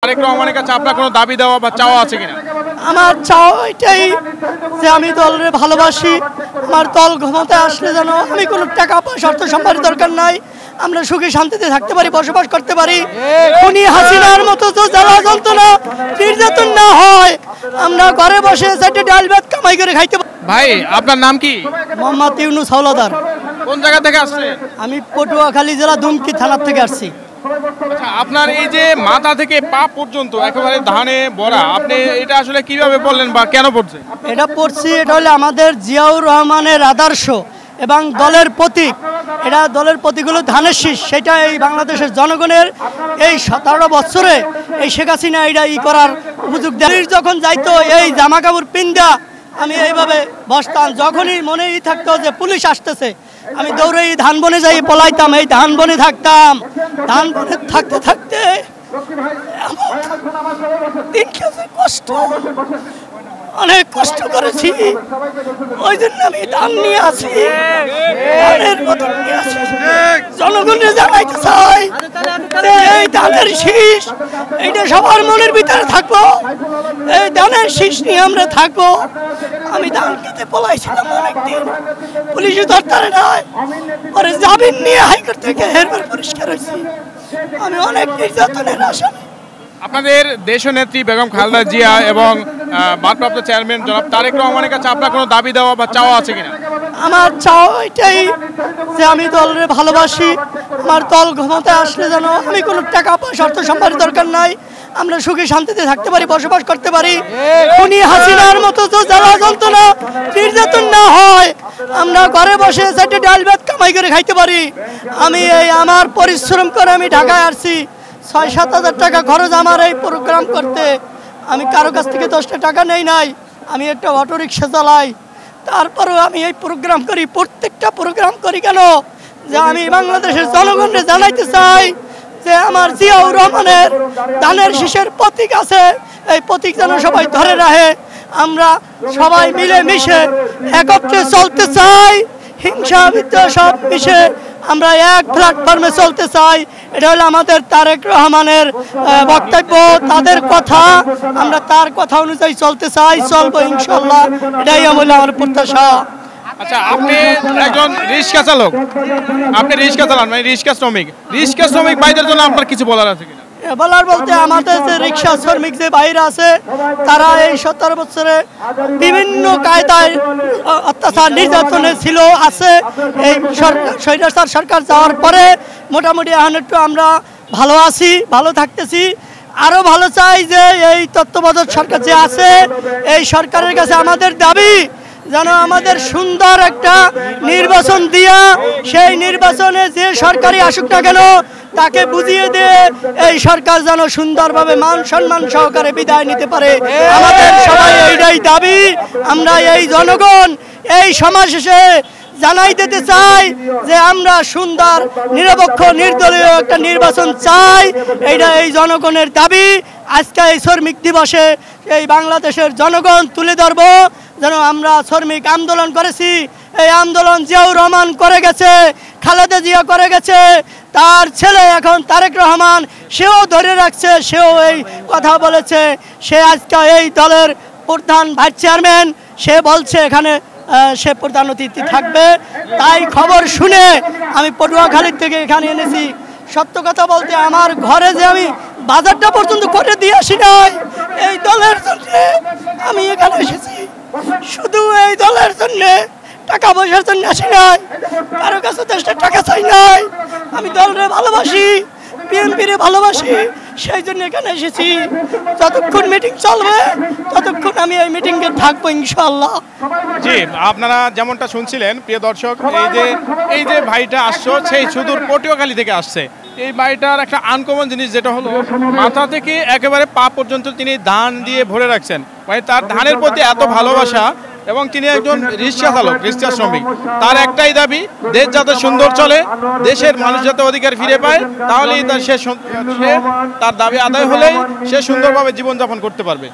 তারেক রহমানের কাছে আপনার কোনো দাবি দেওয়া বা চাওয়া আছে কিনা? আমার চাওয়া এটাই যে আমি দলের ভালোবাসি। আমার দল ক্ষমতায় আসলে যেন আমি কোনো টাকা পয়সা অর্থ সম্পদের দরকার নাই, আমরা সুখে শান্তিতে থাকতে পারি, বসবাস করতে পারি। উনি হাসিনার মতো তো জ্বালা যন্ত্রণা নির্যাতন না হয়, আমরা ঘরে বসে চারটে ডাল ভাত কামাই করে খাইতে পারি। ভাই আপনার নাম কি? মোহাম্মদ ইউনুস হাওলাদার। কোন জায়গা থেকে আসছে? আমি পটুয়াখালী জেলা দুমকি থানার থেকে আসছি। আচ্ছা, আপনার এই যে মাথা থেকে পা পর্যন্ত একেবারে ধানে ভরা, আপনি এটা আসলে কিভাবে বললেন বা কেন পড়ছে? এটা পড়ছি, এটা হলো আমাদের জিয়াউর রহমানের আদর্শ এবং দলের প্রতীক। এটা দলের প্রতীক হলো ধানের শীষ। সেটা এই বাংলাদেশের জনগণের এই 17 বছরে এই শেখ হাসিনা এটা করার উপযোগ দেয়। যখন যাইতো এই জামা কাপড় পিন্দা আমি এইভাবে বসতাম, যখনই মনে থাকতো যে পুলিশ আসতেছে আমি দৌড়ে ধান বনে যাই পলাইতাম, এই ধান বনে থাকতাম। ধান বনে থাকতে থাকতে দিন গেছে কষ্ট, অনেক কষ্ট করেছি। ওই জন্য আমি ধান নিয়ে আসি, ধানের বোতল নিয়ে আসি। জনগণকে জানাইতে চাই যে এই ধানের শীষ এইটা সবার মনের ভিতরে থাকবো, এই ধানের শীষ নিয়ে আমরা থাকবো। আমি ধান খেতে পলাইছিলাম অনেকদিন, পুলিশে ধরতে নাই, পরে জামিন নিয়ে হাইকোর্ট থেকে এরপর পরিষ্কার হয়েছি। আমি অনেক নির্যাতনের আসামি। আপনাদের দেশনেত্রী বেগম খালেদা জিয়া এবং ভারপ্রাপ্ত চেয়ারম্যান জনাব তারেক রহমানের কাছে আপনার কোনো দাবি দেওয়া বা চাওয়া আছে কিনা? আমার চাওয়া এটাই যে আমি দলের ভালোবাসি। আমার দল ক্ষমতায় আসলে যেন আমি কোনো টাকা পয়সা অর্থ সম্পদের দরকার নাই, আমরা সুখে শান্তিতে থাকতে পারি, বসবাস করতে পারি। উনি হাসিনার মতো তো জ্বালা যন্ত্রণা নির্যাতন না হয়, আমরা ঘরে বসে চারটে ডাল ভাত কামাই করে খাইতে পারি। আমি এই আমার পরিশ্রম করে আমি ঢাকায় আসছি, 6-7 হাজার টাকা খরচ আমার এই প্রোগ্রাম করতে। আমি কারো কাছ থেকে 10টা টাকা নেই নাই, আমি একটা অটোরিক্সা চালাই, তারপরেও আমি এই প্রোগ্রাম করি। প্রত্যেকটা প্রোগ্রাম করি কেন যে আমি বাংলাদেশের জনগণকে জানাইতে চাই যে আমার জিয়াউর রহমানের ধানের শীষের প্রতীক আছে, এই প্রতীক যেন সবাই ধরে রাখে। আমরা সবাই মিলে মিশে একত্রে চলতে চাই, হিংসা বিদ্বেষ সব মিশে আমরা এক প্ল্যাটফর্মে চলতে চাই। এটা হলো আমাদের তারেক রহমানের বক্তব্য, তাদের কথা, আমরা তার কথা অনুযায়ী চলতে চাই, চলবো ইনশাল্লাহ, এটাই আমার প্রত্যাশা। আচ্ছা, আপনি একজন রিক্সা চালক, আপনি রিক্সা চালান, মানে রিক্সা শ্রমিক ভাইদের জন্য আপনার কিছু বলার আছে কিনা? বলার বলতে আমাদের যে রিক্সা শ্রমিক যে বাইরে আছে, তারা এই 17 বছরে বিভিন্ন কায়দায় অত্যাচার নির্যাতনে ছিল আছে। এই স্বৈরাচার সরকার যাওয়ার পরে মোটামুটি এখন একটু আমরা ভালো আছি, ভালো থাকতেছি। আরও ভালো চাই যে এই তত্ত্বাবধায়ক সরকার যে আছে, এই সরকারের কাছে আমাদের দাবি যেন আমাদের সুন্দর একটা নির্বাচন দিয়া সেই নির্বাচনে যে সরকারই আসুক না কেন তাকে বুঝিয়ে দিয়ে এই সরকার যেন সুন্দরভাবে মান সম্মান সহকারে বিদায় নিতে পারে। আমাদের সবাই এইটাই দাবি। আমরা এই জনগণ এই সমাবেশে জানাই দিতে চাই যে আমরা সুন্দর নিরপেক্ষ নির্দলীয় একটা নির্বাচন চাই, এইটা এই জনগণের দাবি। আজকে এই শ্রমিক দিবসে এই বাংলাদেশের জনগণ তুলে ধরব যেন আমরা শ্রমিক আন্দোলন করেছি, এই আন্দোলন জিয়াউর রহমান করে গেছে, খালেদা জিয়া করে গেছে, তার ছেলে এখন তারেক রহমান সেও ধরে রাখছে, সেও এই কথা বলেছে। সে আজকে এই দলের প্রধান ভাইস চেয়ারম্যান, সে বলছে এখানে সে প্রধান অতিথি থাকবে। তাই খবর শুনে আমি পটুয়াখালী থেকে এখানে এনেছি। সত্য কথা বলতে আমার ঘরে যে আমি বাজারটা পর্যন্ত করে দিয়ে আসি নাই, এই দলের জন্য আমি এখানে এসেছি। শুধু এই দলের জন্য, টাকা পয়সার জন্য আসি নাই, কারো কাছে 10টা টাকা চাই নাই। আমি দলের ভালোবাসি, বিএনপির ভালোবাসি, সেই জন্য এখানে এসেছি। যতক্ষণ মিটিং চলবে ততক্ষণ আমি এই মিটিংয়ে থাকবো ইনশাআল্লাহ। জি, আপনারা যেমনটা শুনছিলেন প্রিয় দর্শক, এই যে ভাইটা আসছো সেই সুদূর পটুয়াখালী থেকে আসছে। এই ভাইটার একটা আনকমন জিনিস যেটা হলো মাথা থেকে একেবারে পা পর্যন্ত তিনি ধান দিয়ে ভরে রাখছেন। মানে তার ধানের প্রতি এত ভালোবাসা, এবং তিনি একজন রিক্সা চালক, রিক্সা শ্রমিক। তার একটাই দাবি, দেশ যাতে সুন্দর চলে, দেশের মানুষ যাতে অধিকার ফিরে পায়, তাহলেই তার দাবি আদায় হলেই সে সুন্দরভাবে জীবনযাপন করতে পারবে।